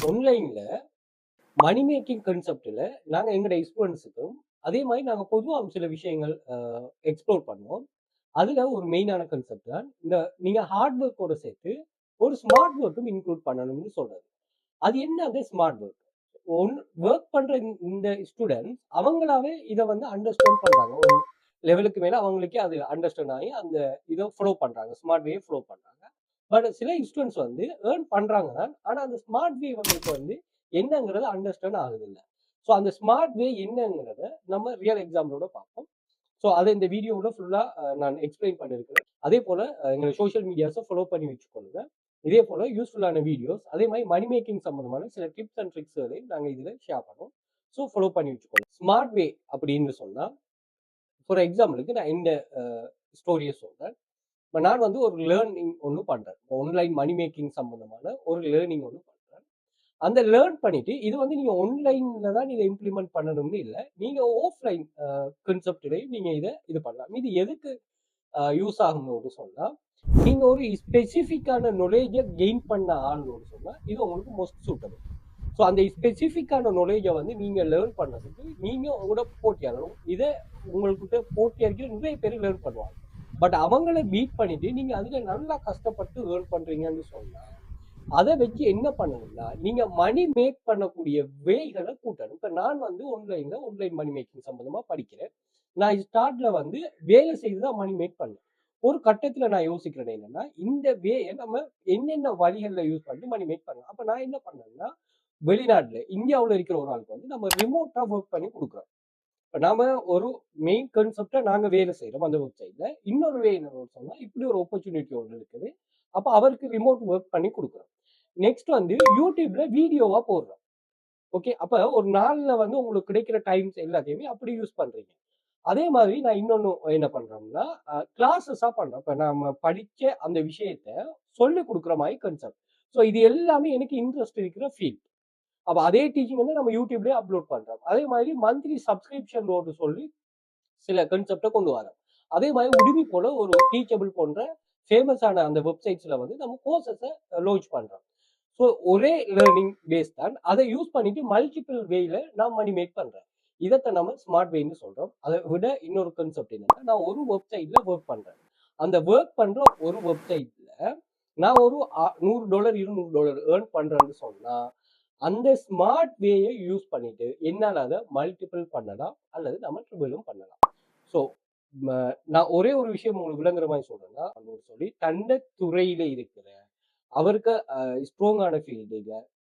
ஆன்லைன்ல money making கான்செப்ட்ல நாங்க எங்களோட எக்ஸ்பீரியன்ஸுக்கும் அதே மாதிரி நாங்க பொதுவா சில விஷயங்கள் எக்ஸ்ப்ளோர் பண்ணுவோம். அதுல ஒரு மெயினான கான்செப்ட் தான் இந்த நீங்க ஹார்ட் ஒர்க்கோட சேர்த்து ஒரு ஸ்மார்ட் ஒர்க்கும் இன்க்ளூட் பண்ணணும்னு சொல்றது. அது என்ன அந்த ஸ்மார்ட் ஒர்க்? ஒன் ஒர்க் பண்ற இந்த ஸ்டூடெண்ட்ஸ் அவங்களாவே இத வந்து அண்டர்ஸ்டாண்ட் பண்றாங்க. ஒரு லெவலுக்கு மேல அவங்களுக்கே அது அண்டர்ஸ்டாண்ட் ஆகி அந்த இத ஃபாலோ பண்றாங்க. ஸ்மார்ட் வே ஃபாலோ பண்றாங்க. பட் சில ஸ்டூடெண்ட்ஸ் வந்து ஏர்ன் பண்றாங்க தான். ஆனா அந்த ஸ்மார்ட் வே அவங்களுக்கு வந்து என்னங்கிறது அண்டர்ஸ்டாண்ட் ஆகுதில்ல. ஸோ அந்த ஸ்மார்ட் வே என்னங்கிறத நம்ம ரியல் எக்ஸாம்பிளோட பார்ப்போம். ஸோ அதை இந்த வீடியோவில் ஃபுல்லாக நான் எக்ஸ்பிளைன் பண்ணியிருக்கிறேன். அதே போல் எங்களை சோஷியல் மீடியாஸை ஃபாலோ பண்ணி வச்சுக்கொள்ளுங்க. இதே போல் யூஸ்ஃபுல்லான வீடியோஸ் அதே மாதிரி மணி மேக்கிங் சம்மந்தமான சில டிப்ஸ் அண்ட் ட்ரிக்ஸ்களையும் நாங்கள் இதில் ஷேர் பண்ணுவோம். ஸோ ஃபாலோ பண்ணி வச்சுக்கோங்க. ஸ்மார்ட் வே அப்படின்னு சொன்னால் ஃபார் எக்ஸாம்பிளுக்கு நான் இந்த ஸ்டோரியை சொல்கிறேன். இப்போ நான் வந்து ஒரு லேர்னிங் ஒன்று பண்ணுறேன். ஆன்லைன் மணி மேக்கிங் சம்மந்தமான ஒரு லேர்னிங் ஒன்று பண்ணுறேன். அந்த லேர்ன் பண்ணிட்டு இது வந்து நீங்க ஆன்லைன்ல தான் இதை இம்ப்ளிமெண்ட் பண்ணணும்னு இல்லை. நீங்க ஆஃப்லைன் கான்செப்ட்லயும் நீங்க இது பண்ணலாம். இது எதுக்கு யூஸ் ஆகும்னு சொன்னா நீங்க ஒரு ஸ்பெசிஃபிக்கான நாலேஜை கெயின் பண்ண ஆளுன்னு சொன்னா இது உங்களுக்கு மோஸ்ட் சூட்டபிள். ஸோ அந்த ஸ்பெசிஃபிக்கான நாலேஜை வந்து நீங்க லேர்ன் பண்ணதுக்கு நீங்க உங்களோட போட்டியாளரும் இதை உங்கள்கிட்ட போட்டியாளர்கள் நிறைய பேர் லேர்ன் பண்ணுவாங்க. பட் அவங்கள பீட் பண்ணிட்டு நீங்க அதுல நல்லா கஷ்டப்பட்டு லேர்ன் பண்றீங்கன்னு சொன்னா அதை வச்சு என்ன பண்ணணும்னா நீங்க மணி மேக் பண்ணக்கூடிய வேகளை கூட்டணும். இப்ப நான் வந்து ஆன்லைன் மணி மேக்கிங் சம்பந்தமா படிக்கிறேன். நான் ஸ்டார்ட்ல வந்து வேலை செய்துதான் மணி மேக் பண்ணேன். ஒரு கட்டத்துல நான் யோசிக்கிறேன் என்னன்னா இந்த வேயை நம்ம என்னென்ன வழிகள்ல யூஸ் பண்ணி மணி மேக் பண்ணலாம். அப்ப நான் என்ன பண்ணேன்னா வெளிநாட்டுல இந்தியாவுல இருக்கிற ஒரு ஆளுக்கு வந்து நம்ம ரிமோட்டா ஒர்க் பண்ணி கொடுக்குறோம். இப்ப நாம ஒரு மெயின் கான்செப்டா நாங்க வேலை செய்யறோம் அந்த வெப்சைட்ல. இன்னொரு வே என்ன சொன்னா இப்படி ஒரு ஆப்பர்ச்சுனிட்டி ஒன்று இருக்குது. அப்ப அவருக்கு ரிமோட் ஒர்க் பண்ணி கொடுக்குறோம். நெக்ஸ்ட் வந்து யூடியூப்ல வீடியோவா போடுறோம். ஓகே, அப்ப ஒரு நாள்ல வந்து உங்களுக்கு கிடைக்கிற டைம்ஸ் எல்லாத்தையுமே அப்படி யூஸ் பண்றீங்க. அதே மாதிரி நான் இன்னொன்னு என்ன பண்றோம்னா கிளாஸஸா பண்றோம். இப்ப நம்ம படிச்ச அந்த விஷயத்த சொல்லி கொடுக்குற மாதிரி கான்செப்ட். ஸோ இது எல்லாமே எனக்கு இன்ட்ரெஸ்ட் இருக்கிற ஃபீல்ட். அப்ப அதே டீச்சிங் வந்து நம்ம யூடியூப்லயே அப்லோட் பண்றோம். அதே மாதிரி மந்த்லி சப்ஸ்கிரிப்ஷன் சொல்லி சில கான்செப்டை கொண்டு வரோம். அதே மாதிரி உடுமி போல ஒரு டீச்சபிள் போன்ற ஃபேமஸான அந்த வெப்சைட்ஸ்ல வந்து நம்ம கோர்சஸை லான்ச் பண்றோம். ஸோ ஒரே லேர்னிங் பேஸ் தான். அதை யூஸ் பண்ணிட்டு மல்டிபிள் வேல நான் மணி மேக் பண்றேன். இதைத்தான் நம்ம ஸ்மார்ட் வேன்னு சொல்றோம். அதை விட இன்னொரு கான்செப்ட் என்னன்னா நான் ஒரு வெப்சைட்ல ஒர்க் பண்றேன். அந்த ஒர்க் பண்ற ஒரு வெப்சைட்ல நான் ஒரு $100 $200 ஏர்ன் பண்றேன்னு சொன்னா அந்த ஸ்மார்ட் வேயை யூஸ் பண்ணிட்டு என்னால் அதை மல்டிபிள் பண்ணலாம் அல்லது நம்ம ட்ரிபிளும் பண்ணலாம். ஸோ நான் ஒரே ஒரு விஷயம் உங்களுக்கு விளங்குற மாதிரி சொல்றேன்னா சொல்லி தண்ட துறையில இருக்கிற அவருக்கு ஸ்ட்ராங்கான ஃபீல்டுங்க